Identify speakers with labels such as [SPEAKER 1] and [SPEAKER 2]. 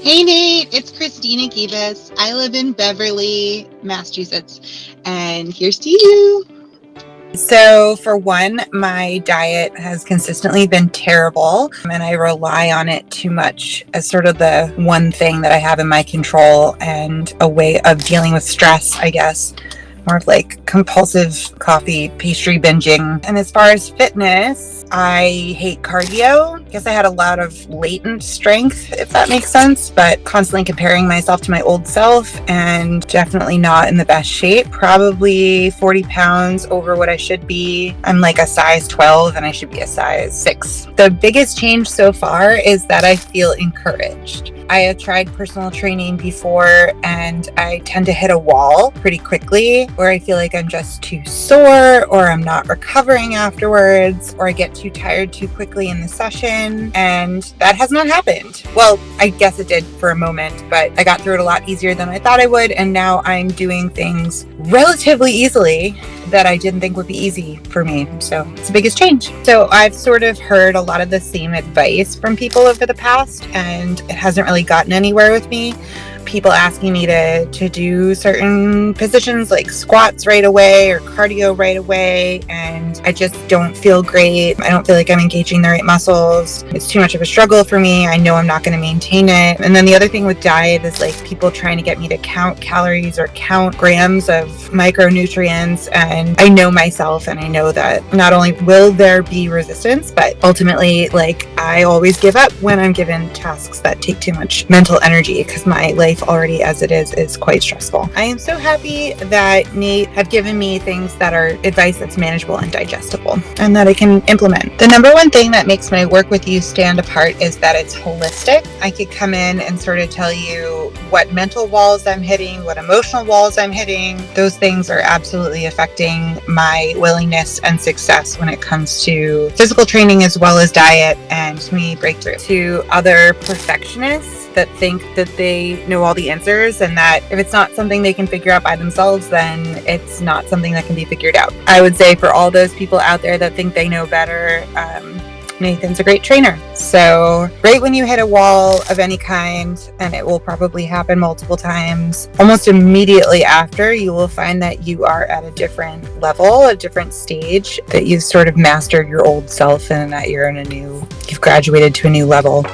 [SPEAKER 1] Hey Nate, it's Christina Gibas. I live in Beverly, Massachusetts, and here's to you.
[SPEAKER 2] So, for one, my diet has consistently been terrible, and I rely on it too much as sort of the one thing that I have in my control and a way of dealing with stress, I guess. More of like compulsive coffee, pastry binging. And as far as fitness, I hate cardio. I guess I had a lot of latent strength, if that makes sense, but constantly comparing myself to my old self and definitely not in the best shape. Probably 40 pounds over what I should be. I'm like a size 12 and I should be a size 6. The biggest change so far is that I feel encouraged. I have tried personal training before and I tend to hit a wall pretty quickly where I feel like I'm just too sore or I'm not recovering afterwards or I get too tired too quickly in the session, and that has not happened. Well, I guess it did for a moment, but I got through it a lot easier than I thought I would, and now I'm doing things relatively easily that I didn't think would be easy for me. So it's the biggest change. So I've sort of heard a lot of the same advice from people over the past, and it hasn't really gotten anywhere with me. People asking me to do certain positions like squats right away or cardio right away, and I just don't feel great. I don't feel like I'm engaging the right muscles. It's too much of a struggle for me. I know I'm not going to maintain it. And then the other thing with diet is like people trying to get me to count calories or count grams of micronutrients, and I know myself and I know that not only will there be resistance, but ultimately like I always give up when I'm given tasks that take too much mental energy because my life already as it is quite stressful. I am so happy that Nate have given me things that are advice that's manageable and digestible and that I can implement. The number one thing that makes my work with you stand apart is that it's holistic. I could come in and sort of tell you what mental walls I'm hitting, what emotional walls I'm hitting. Those things are absolutely affecting my willingness and success when it comes to physical training as well as diet and community breakthrough. To other perfectionists that think that they know all the answers and that if it's not something they can figure out by themselves, then it's not something that can be figured out. I would say for all those people out there that think they know better, Nathan's a great trainer. So right when you hit a wall of any kind, and it will probably happen multiple times, almost immediately after, you will find that you are at a different level, a different stage, that you've sort of mastered your old self and that you've graduated to a new level.